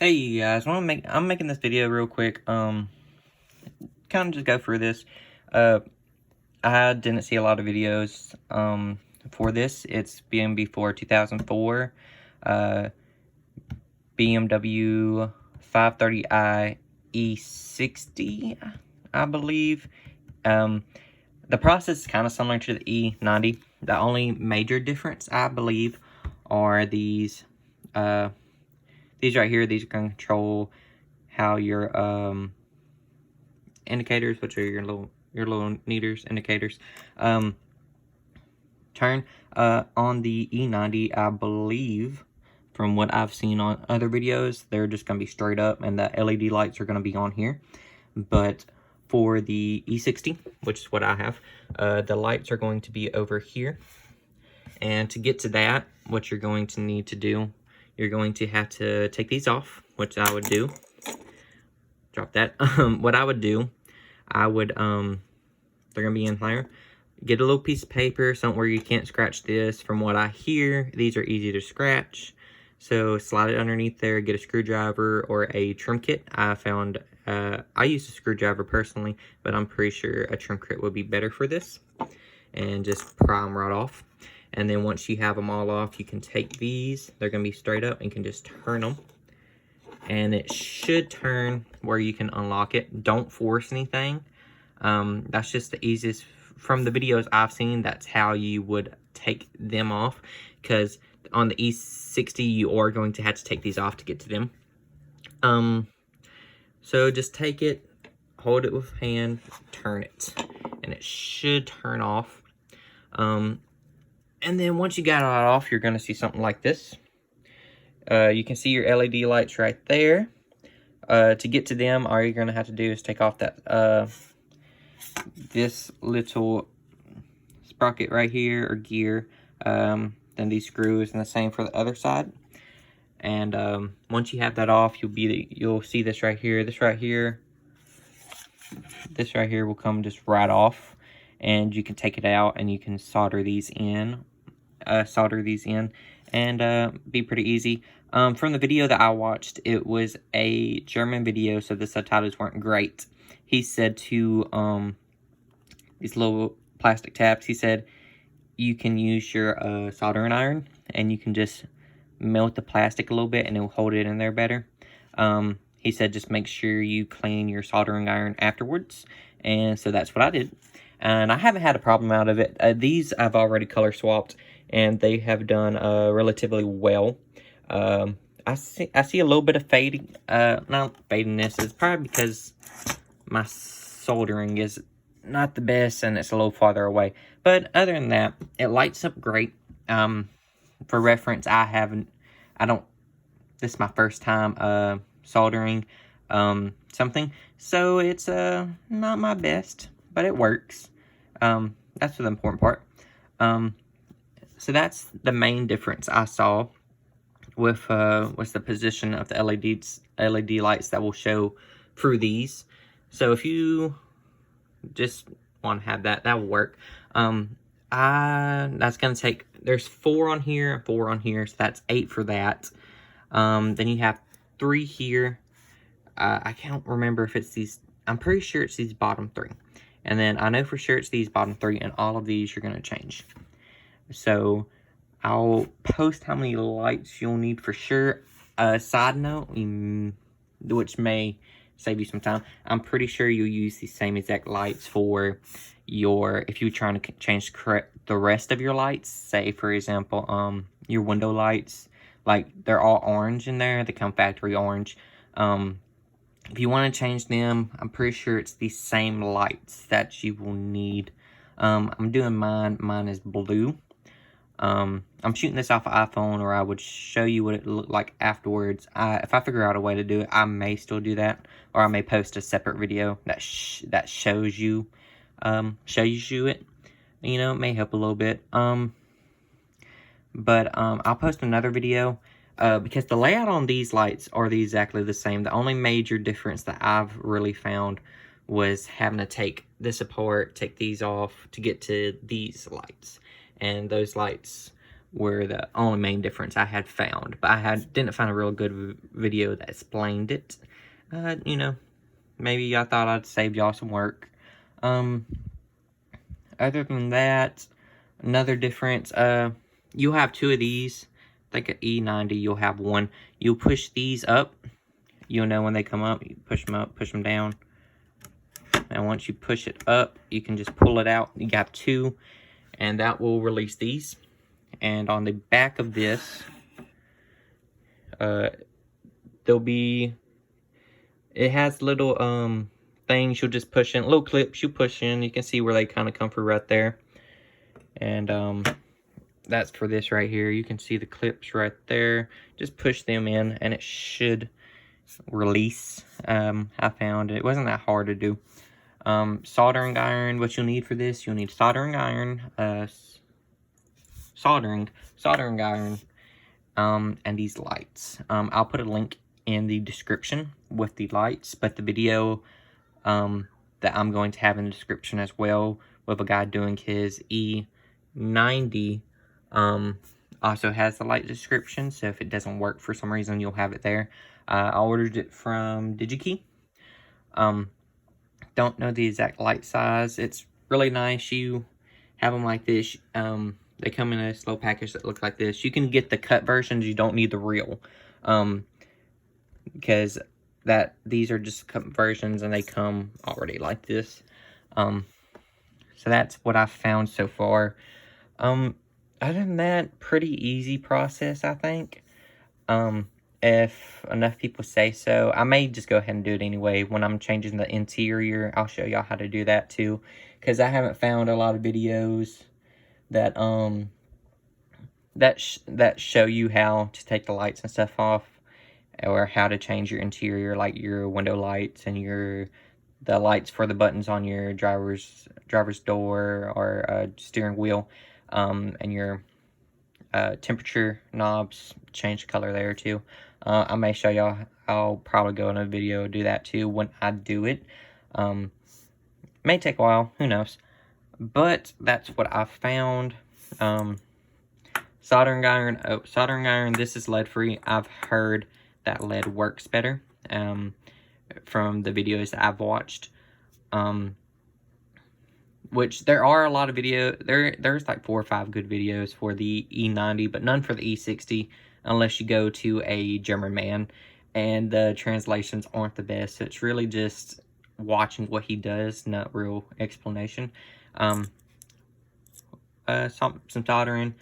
Hey guys, I'm making this video real quick. Kind of just go through this. I didn't see a lot of videos for this. It's BMW 2004 BMW 530i e60, I believe. The process is kind of similar to the E90. The only major difference, I believe, are these right here. These are going to control how your indicators, which are your little meters, indicators, turn. On the E90, I believe, from what I've seen on other videos, they're just going to be straight up, and the LED lights are going to be on here. But for the E60, which is what I have, the lights are going to be over here. And to get to that, what you're going to need to do, you're going to have to take these off, which I would do. Drop that. What I would do, they're gonna be in here. Get a little piece of paper, something where you can't scratch this. From what I hear, these are easy to scratch. So slide it underneath there, get a screwdriver or a trim kit. I found, I use a screwdriver personally, but I'm pretty sure a trim kit would be better for this. And just pry them right off. And then once you have them all off, you can take these. They're gonna be straight up, and you can just turn them. And it should turn where you can unlock it. Don't force anything. That's just the easiest. From the videos I've seen, that's how you would take them off, because on the E60 you are going to have to take these off to get to them. So just take it, hold it with hand, turn it, and it should turn off. And then once you got it off, you're going to see something like this. You can see your LED lights right there. To get to them, all you're going to have to do is take off that this little sprocket right here, or gear, then these screws, and the same for the other side. And once you have that off, you'll see this right here. This right here will come just right off, and you can take it out and you can solder these in. And be pretty easy. From the video that I watched, it was a German video, so the subtitles weren't great. He said to these little plastic tabs, he said you can use your soldering iron, and you can just melt the plastic a little bit and it'll hold it in there better. He said just make sure you clean your soldering iron afterwards, and so that's what I did. And I haven't had a problem out of it. These I've already color swapped, and they have done relatively well. I see a little bit of fading. Not fadiness. It's probably because my soldering is not the best and it's a little farther away. But other than that, it lights up great. For reference, this is my first time soldering something, so it's not my best, but it works. That's the important part. So that's the main difference I saw with was the position of the LED lights that will show through these. So if you just want to have that will work. That's gonna take, there's 4 on here and 4 on here, so that's 8 for that. Then you have 3 here. I can't remember if it's these. I'm pretty sure it's these bottom 3. And then I know for sure it's these bottom 3, and all of these you're going to change. So I'll post how many lights you'll need for sure. Side note, which may save you some time, I'm pretty sure you'll use the same exact lights for if you're trying to change the rest of your lights. Say, for example, your window lights, like they're all orange in there. They come factory orange. If you want to change them, I'm pretty sure it's the same lights that you will need. I'm doing mine is blue. I'm shooting this off of iPhone, or I would show you what it looked like afterwards. If I figure out a way to do it, I may still do that, or I may post a separate video that shows you it. You know, it may help a little bit. But I'll post another video. Because the layout on these lights are exactly the same. The only major difference that I've really found was having to take this apart, take these off to get to these lights. And those lights were the only main difference I had found, but I didn't find a real good video that explained it. You know, maybe I thought I'd save y'all some work. Other than that, another difference, you'll have two of these. Like an E90, you'll have one. You'll push these up. You'll know when they come up. You push them up, push them down. And once you push it up, you can just pull it out. You got two, and that will release these. And on the back of this, there'll be, it has little things you'll just push in, little clips you push in. You can see where they kind of come through right there. And that's for this right here. You can see the clips right there. Just push them in and it should release. I found it wasn't that hard to do. Soldering iron, what you'll need for this, you'll need soldering iron, soldering iron, and these lights. I'll put a link in the description with the lights, but the video that I'm going to have in the description as well, with a guy doing his E90, also has the light description, so if it doesn't work for some reason, you'll have it there. I ordered it from DigiKey. Don't know the exact light size. It's really nice. You have them like this. They come in a little package that looks like this. You can get the cut versions. You don't need the real, because these are just cut versions and they come already like this. So that's what I've found so far. Other than that, pretty easy process, I think. If enough people say so. I may just go ahead and do it anyway. When I'm changing the interior, I'll show y'all how to do that too, because I haven't found a lot of videos that that show you how to take the lights and stuff off, or how to change your interior, like your window lights and the lights for the buttons on your driver's door or steering wheel, and your temperature knobs, change the color there too. I may show y'all. I'll probably go in a video do that too when I do it. May take a while, who knows, but that's what I found. Soldering iron, this is lead free. I've heard that lead works better from the videos that I've watched, which there are a lot of there's like 4 or 5 good videos for the E90, but none for the E60 unless you go to a German man, and the translations aren't the best. So it's really just watching what he does, not real explanation. Some soldering.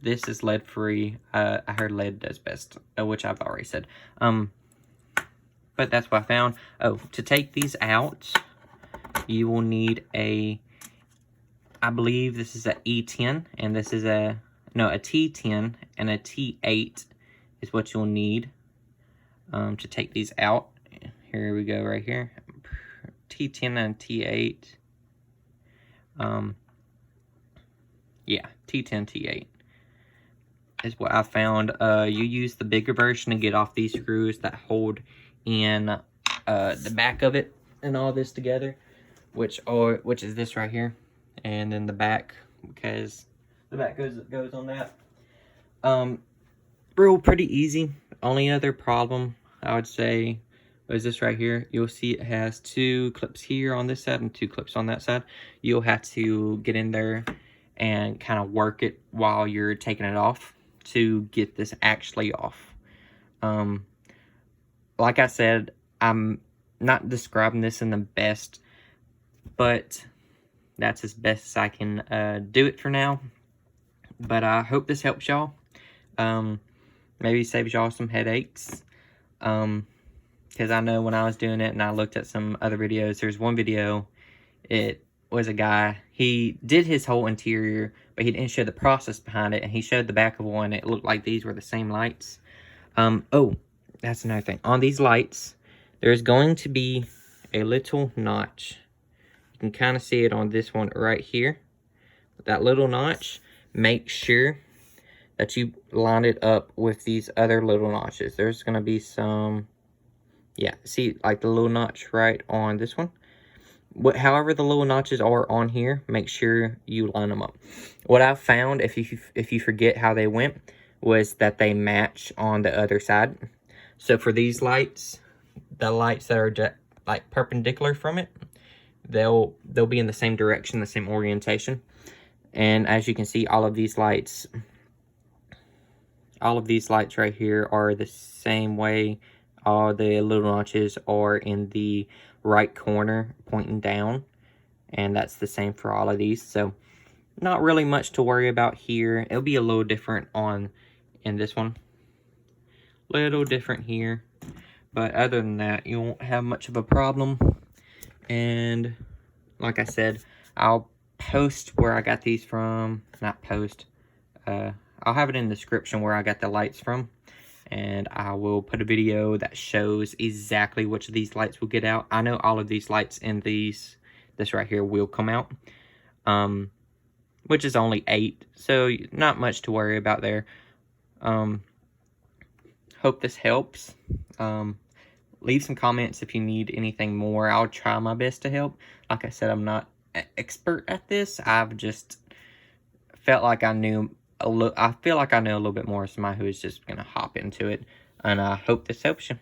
This is lead free. I heard lead does best, which I've already said. But that's what I found. Oh, to take these out, you will need I believe this is a E10, and this is a T10 and a T8 is what you'll need to take these out. Here we go, right here. T10 and T8. Yeah, T10, T8 is what I found. You use the bigger version to get off these screws that hold in the back of it and all this together, which is this right here, and then the back, because the back goes on that. Pretty easy. Only other problem I would say is this right here. You'll see it has 2 clips here on this side and 2 clips on that side. You'll have to get in there and kind of work it while you're taking it off to get this actually off. Like I said, I'm not describing this in the best, but that's as best as I can do it for now. But I hope this helps y'all. Maybe saves y'all some headaches. Because I know when I was doing it and I looked at some other videos, there's one video, it was a guy, he did his whole interior, but he didn't show the process behind it, and he showed the back of one. It looked like these were the same lights. Oh, that's another thing. On these lights, there's going to be a little notch. You can kind of see it on this one right here. That little notch, make sure that you line it up with these other little notches. There's going to be some, yeah, see like the little notch right on this one. however the little notches are on here, make sure you line them up. What I've found, if you forget how they went, was that they match on the other side. So for these lights, the lights that are just like perpendicular from it, they'll be in the same direction, the same orientation. And as you can see, all of these lights right here are the same way. All the little notches are in the right corner pointing down, and that's the same for all of these. So not really much to worry about here. It'll be a little different in this one, little different here, but other than that, you won't have much of a problem. And like I said, I'll post where I got these from. Not post, I'll have it in the description where I got the lights from, and I will put a video that shows exactly which of these lights will get out. I know all of these lights in this right here will come out, which is only 8, so not much to worry about there. Hope this helps. Leave some comments if you need anything more. I'll try my best to help. Like I said, I'm not an expert at this. I've just felt like I knew I feel like I know a little bit more as somebody who is just gonna hop into it, and I hope this helps you.